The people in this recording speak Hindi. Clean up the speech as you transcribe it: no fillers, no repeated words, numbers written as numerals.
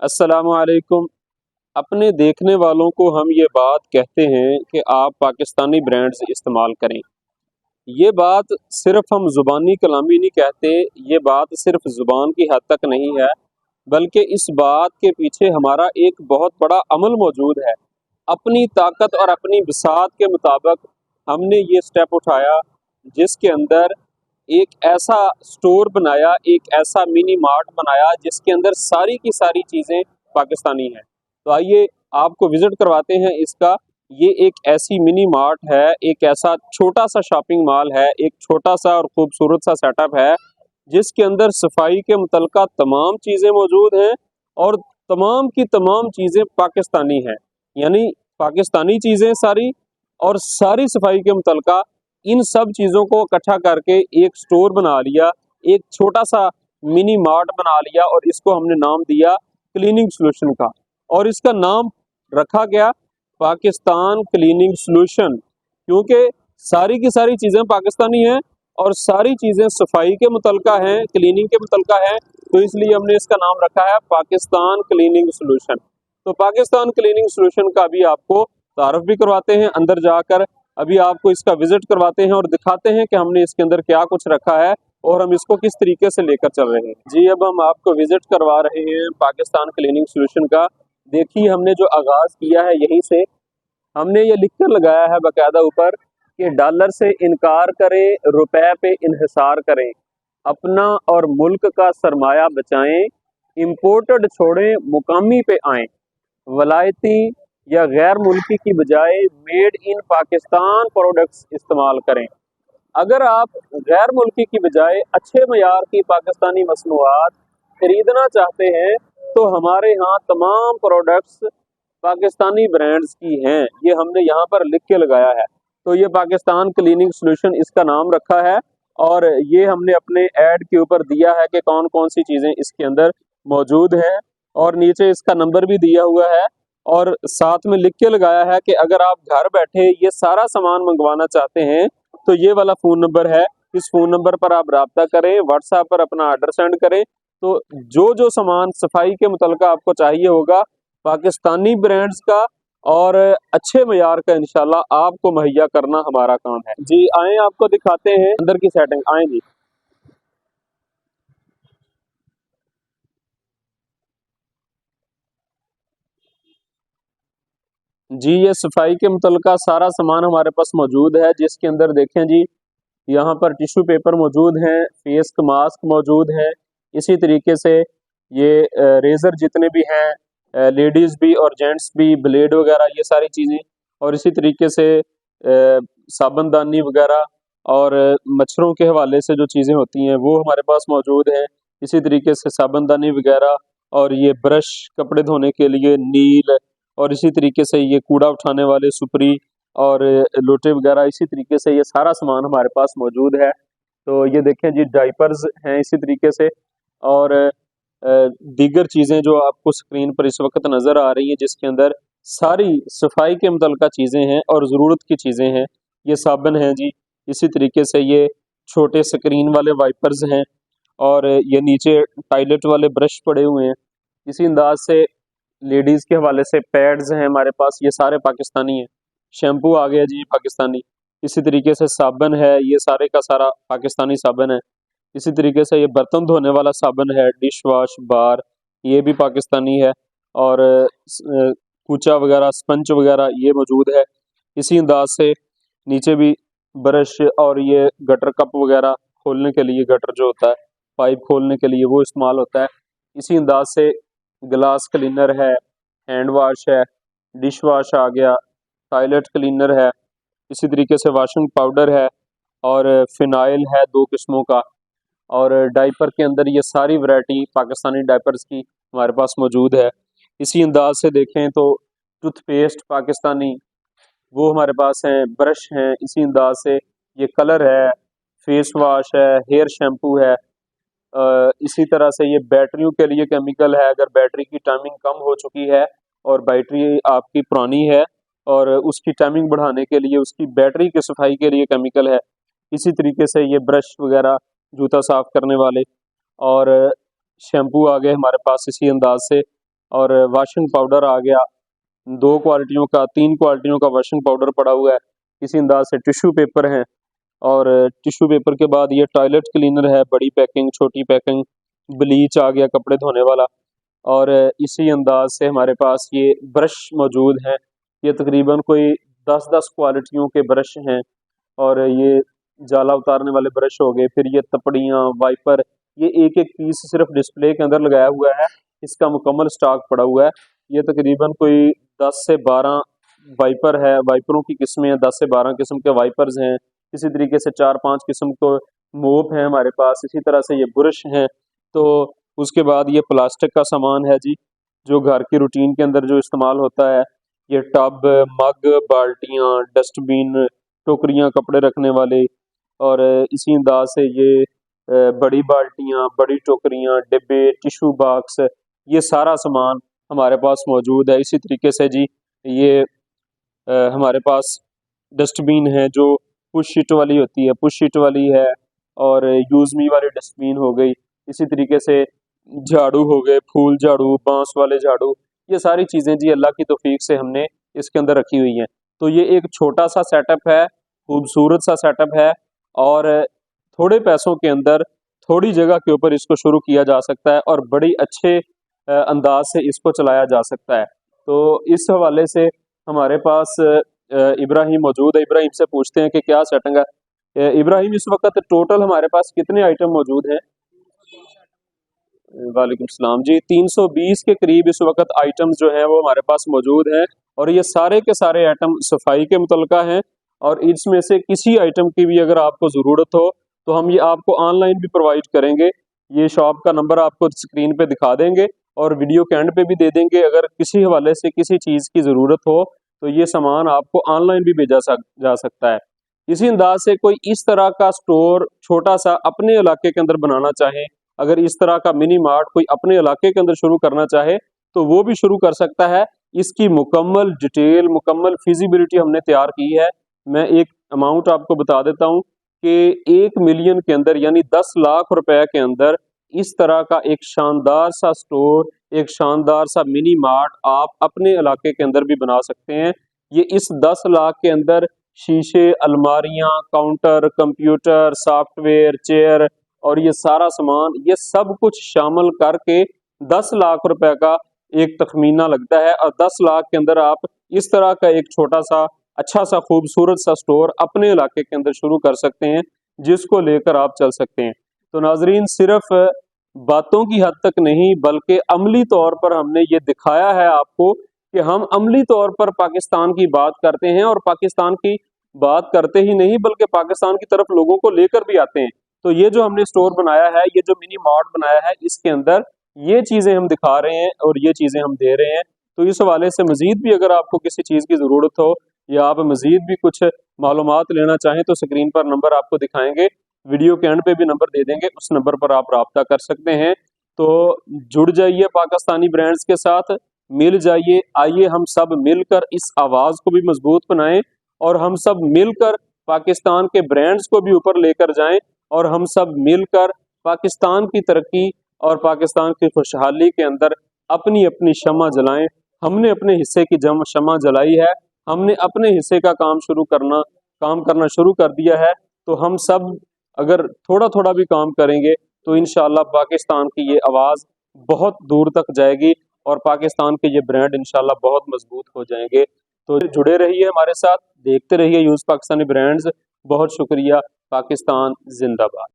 अस्सलामुअलैकुम। अपने देखने वालों को हम ये बात कहते हैं कि आप पाकिस्तानी ब्रांड्स इस्तेमाल करें। ये बात सिर्फ हम ज़ुबानी कलामी नहीं कहते, ये बात सिर्फ ज़ुबान की हद तक नहीं है, बल्कि इस बात के पीछे हमारा एक बहुत बड़ा अमल मौजूद है। अपनी ताकत और अपनी बिसात के मुताबिक हमने ये स्टेप उठाया, जिसके अंदर एक ऐसा स्टोर बनाया, एक ऐसा मिनी मार्ट बनाया जिसके अंदर सारी की सारी चीज़ें पाकिस्तानी हैं। तो आइए आपको विज़िट करवाते हैं इसका। ये एक ऐसी मिनी मार्ट है, एक ऐसा छोटा सा शॉपिंग मॉल है, एक छोटा सा और खूबसूरत सा सेटअप है जिसके अंदर सफाई के मुतल्लिका तमाम चीज़ें मौजूद हैं और तमाम की तमाम चीज़ें पाकिस्तानी हैं। यानी पाकिस्तानी चीज़ें सारी और सारी सफाई के मुतल्लिका इन सब चीज़ों को इकट्ठा करके एक स्टोर बना लिया, एक छोटा सा मिनी मार्ट बना लिया और इसको हमने नाम दिया क्लीनिंग सॉल्यूशन का। और इसका नाम रखा गया पाकिस्तान क्लीनिंग सॉल्यूशन, क्योंकि सारी की सारी चीज़ें पाकिस्तानी हैं और सारी चीज़ें सफाई के मुतल्लिका हैं, क्लीनिंग के मुतल्लिका हैं। तो इसलिए हमने इसका नाम रखा है पाकिस्तान क्लीनिंग सॉल्यूशन। तो पाकिस्तान क्लीनिंग सॉल्यूशन का भी आपको तारुफ भी करवाते हैं अंदर जाकर। अभी आपको इसका विजिट करवाते हैं और दिखाते हैं कि हमने इसके अंदर क्या कुछ रखा है और हम इसको किस तरीके से लेकर चल रहे हैं। जी, अब हम आपको विजिट करवा रहे हैं पाकिस्तान क्लीनिंग सॉल्यूशन का। देखिए, हमने जो आगाज किया है यहीं से, हमने ये लिख कर लगाया है बाकायदा ऊपर कि डॉलर से इनकार करें, रुपए पे इन्हिसार करें, अपना और मुल्क का सरमाया बचाएं, इम्पोर्टेड छोड़ें, मुकामी पे आएं, वलायती या गैर मुल्की की बजाय मेड इन पाकिस्तान प्रोडक्ट्स इस्तेमाल करें। अगर आप गैर मुल्की की बजाय अच्छे मयार की पाकिस्तानी मसनूआत खरीदना चाहते हैं तो हमारे यहाँ तमाम प्रोडक्ट्स पाकिस्तानी ब्रांड्स की हैं। ये हमने यहाँ पर लिख के लगाया है। तो ये पाकिस्तान क्लीनिंग सॉल्यूशन इसका नाम रखा है और ये हमने अपने ऐड के ऊपर दिया है कि कौन कौन सी चीज़ें इसके अंदर मौजूद हैं और नीचे इसका नंबर भी दिया हुआ है और साथ में लिख के लगाया है कि अगर आप घर बैठे ये सारा सामान मंगवाना चाहते हैं तो ये वाला फ़ोन नंबर है, इस फ़ोन नंबर पर आप रब्ता करें, व्हाट्सएप पर अपना ऑर्डर सेंड करें। तो जो जो सामान सफाई के मुतल्लिका आपको चाहिए होगा पाकिस्तानी ब्रांड्स का और अच्छे मयार का इंशाल्लाह आपको मुहैया करना हमारा काम है। जी आए, आपको दिखाते हैं अंदर की सेटिंग। आए जी। जी, ये सफाई के मुतल्लिका सारा सामान हमारे पास मौजूद है, जिसके अंदर देखें जी, यहाँ पर टिश्यू पेपर मौजूद हैं, फेस का मास्क मौजूद है। इसी तरीके से ये रेज़र जितने भी हैं, लेडीज़ भी और जेंट्स भी, ब्लेड वगैरह ये सारी चीज़ें, और इसी तरीके से साबुनदानी वगैरह और मच्छरों के हवाले से जो चीज़ें होती हैं वो हमारे पास मौजूद हैं। इसी तरीके से साबुनदानी वगैरह और ये ब्रश कपड़े धोने के लिए, नील, और इसी तरीके से ये कूड़ा उठाने वाले सुपरी और लोटे वगैरह, इसी तरीके से ये सारा सामान हमारे पास मौजूद है। तो ये देखें जी, डाइपर्स हैं इसी तरीके से और दीगर चीज़ें जो आपको स्क्रीन पर इस वक्त नज़र आ रही हैं, जिसके अंदर सारी सफाई के मुतल्लिका चीज़ें हैं और ज़रूरत की चीज़ें हैं। ये साबुन हैं जी, इसी तरीके से ये छोटे स्क्रीन वाले वाइपर्स हैं और ये नीचे टॉयलेट वाले ब्रश पड़े हुए हैं। इसी अंदाज से लेडीज़ के हवाले से पैड्स हैं हमारे पास, ये सारे पाकिस्तानी हैं। शैम्पू आ गया जी पाकिस्तानी। इसी तरीके से साबुन है, ये सारे का सारा पाकिस्तानी साबुन है। इसी तरीके से ये बर्तन धोने वाला साबुन है, डिश वॉश बार, ये भी पाकिस्तानी है और कूचा वगैरह, स्पंज वगैरह ये मौजूद है। इसी अंदाज से नीचे भी ब्रश और ये गटर कप वगैरह खोलने के लिए, गटर जो होता है पाइप खोलने के लिए वो इस्तेमाल होता है। इसी अंदाज से ग्लास क्लीनर है, हैंड वाश है, डिश वॉश आ गया, टॉयलेट क्लीनर है, इसी तरीके से वॉशिंग पाउडर है और फिनाइल है 2 किस्मों का। और डायपर के अंदर ये सारी वैरायटी पाकिस्तानी डायपर्स की हमारे पास मौजूद है। इसी अंदाज से देखें तो टूथपेस्ट पाकिस्तानी वो हमारे पास हैं, ब्रश हैं, इसी अंदाज से ये कलर है, फेस वॉश है, हेयर शैम्पू है। इसी तरह से ये बैटरियों के लिए केमिकल है, अगर बैटरी की टाइमिंग कम हो चुकी है और बैटरी आपकी पुरानी है और उसकी टाइमिंग बढ़ाने के लिए उसकी बैटरी की सफाई के लिए केमिकल है। इसी तरीके से ये ब्रश वगैरह, जूता साफ करने वाले और शैम्पू आ गए हमारे पास इसी अंदाज से। और वॉशिंग पाउडर आ गया, 2 क्वालिटियों का 3 क्वालिटियों का वॉशिंग पाउडर पड़ा हुआ है। इसी अंदाज से टिश्यू पेपर हैं, और टिश्यू पेपर के बाद ये टॉयलेट क्लीनर है, बड़ी पैकिंग, छोटी पैकिंग, ब्लीच आ गया कपड़े धोने वाला। और इसी अंदाज से हमारे पास ये ब्रश मौजूद हैं। ये तकरीबन कोई 10-10 क्वालिटियों के ब्रश हैं, और ये जाला उतारने वाले ब्रश हो गए। फिर ये तपड़ियाँ, वाइपर, ये एक एक पीस सिर्फ डिस्प्ले के अंदर लगाया हुआ है, इसका मुकम्मल स्टॉक पड़ा हुआ है। ये तकरीबन कोई 10 से 12 वाइपर है, वाइपरों की किस्में हैं, 10 से 12 किस्म के वाइपर्स हैं। इसी तरीके से 4-5 किस्म को मोप हैं हमारे पास। इसी तरह से ये ब्रश हैं। तो उसके बाद ये प्लास्टिक का सामान है जी, जो घर की रूटीन के अंदर जो इस्तेमाल होता है। ये टब, मग, बाल्टियाँ, डस्टबिन, टोकरियाँ कपड़े रखने वाले, और इसी अंदाज से ये बड़ी बाल्टियाँ, बड़ी टोकरियाँ, डिब्बे, टिश्यू बॉक्स, ये सारा सामान हमारे पास मौजूद है। इसी तरीके से जी ये हमारे पास डस्टबिन है जो पुश शीट वाली होती है, पुश शीट वाली है, और यूज़ मी वाली डस्टबिन हो गई। इसी तरीके से झाड़ू हो गए, फूल झाड़ू, बांस वाले झाड़ू, ये सारी चीज़ें जी अल्लाह की तौफीक से हमने इसके अंदर रखी हुई हैं। तो ये एक छोटा सा सेटअप है, खूबसूरत सा सेटअप है, और थोड़े पैसों के अंदर थोड़ी जगह के ऊपर इसको शुरू किया जा सकता है, और बड़ी अच्छे अंदाज से इसको चलाया जा सकता है। तो इस हवाले से हमारे पास इब्राहिम मौजूद है। इब्राहिम से पूछते हैं कि क्या सेटिंग है। इब्राहिम, इस वक्त टोटल हमारे पास कितने आइटम मौजूद हैं? वालेकुम सलाम जी। 320 के करीब इस वक्त आइटम्स जो हैं वो हमारे पास मौजूद हैं, और ये सारे के सारे आइटम सफाई के मुतल्लिका हैं। और इसमें से किसी आइटम की भी अगर आपको ज़रूरत हो तो हम ये आपको ऑनलाइन भी प्रोवाइड करेंगे। ये शॉप का नंबर आपको स्क्रीन पे दिखा देंगे, और वीडियो के एंड पे भी दे देंगे। अगर किसी हवाले से किसी चीज़ की ज़रूरत हो तो ये सामान आपको ऑनलाइन भी भेजा जा सकता है। इसी अंदाज से कोई इस तरह का स्टोर छोटा सा अपने इलाके के अंदर बनाना चाहे, अगर इस तरह का मिनी मार्ट कोई अपने इलाके के अंदर शुरू करना चाहे तो वो भी शुरू कर सकता है। इसकी मुकम्मल डिटेल, मुकम्मल फिजिबिलिटी हमने तैयार की है। मैं एक अमाउंट आपको बता देता हूँ कि 1 मिलियन के अंदर, यानी 10 लाख रुपए के अंदर, इस तरह का एक शानदार सा स्टोर, एक शानदार सा मिनी मार्ट आप अपने इलाके के अंदर भी बना सकते हैं। ये इस 10 लाख के अंदर शीशे, अलमारियां, काउंटर, कंप्यूटर, सॉफ्टवेयर, चेयर, और ये सारा सामान, ये सब कुछ शामिल करके 10 लाख रुपए का एक तखमीना लगता है। और 10 लाख के अंदर आप इस तरह का एक छोटा सा, अच्छा सा, खूबसूरत सा स्टोर अपने इलाके के अंदर शुरू कर सकते हैं, जिसको लेकर आप चल सकते हैं। तो नाजरीन, सिर्फ बातों की हद तक नहीं बल्कि अमली तौर पर हमने ये दिखाया है आपको कि हम अमली तौर पर पाकिस्तान की बात करते हैं, और पाकिस्तान की बात करते ही नहीं बल्कि पाकिस्तान की तरफ लोगों को लेकर भी आते हैं। तो ये जो हमने स्टोर बनाया है, ये जो मिनी मार्ट बनाया है, इसके अंदर ये चीज़ें हम दिखा रहे हैं और ये चीज़ें हम दे रहे हैं। तो इस हवाले से मज़ीद भी अगर आपको किसी चीज़ की ज़रूरत हो, या आप मज़ीद भी कुछ मालूमात लेना चाहें, तो स्क्रीन पर नंबर आपको दिखाएंगे, वीडियो के एंड पे भी नंबर दे देंगे, उस नंबर पर आप रब्ता कर सकते हैं। तो जुड़ जाइए पाकिस्तानी ब्रांड्स के साथ, मिल जाइए। आइए हम सब मिलकर इस आवाज़ को भी मजबूत बनाएं, और हम सब मिलकर पाकिस्तान के ब्रांड्स को भी ऊपर लेकर जाएं, और हम सब मिलकर पाकिस्तान की तरक्की और पाकिस्तान की खुशहाली के अंदर अपनी अपनी शम्मा जलाएं। हमने अपने हिस्से की शम्मा जलाई है, हमने अपने हिस्से का काम करना शुरू कर दिया है। तो हम सब अगर थोड़ा थोड़ा भी काम करेंगे तो इंशाल्लाह पाकिस्तान की ये आवाज़ बहुत दूर तक जाएगी, और पाकिस्तान के ये ब्रांड इंशाल्लाह बहुत मजबूत हो जाएंगे। तो जुड़े रहिए हमारे साथ, देखते रहिए यूज़ पाकिस्तानी ब्रांड्स। बहुत शुक्रिया। पाकिस्तान जिंदाबाद।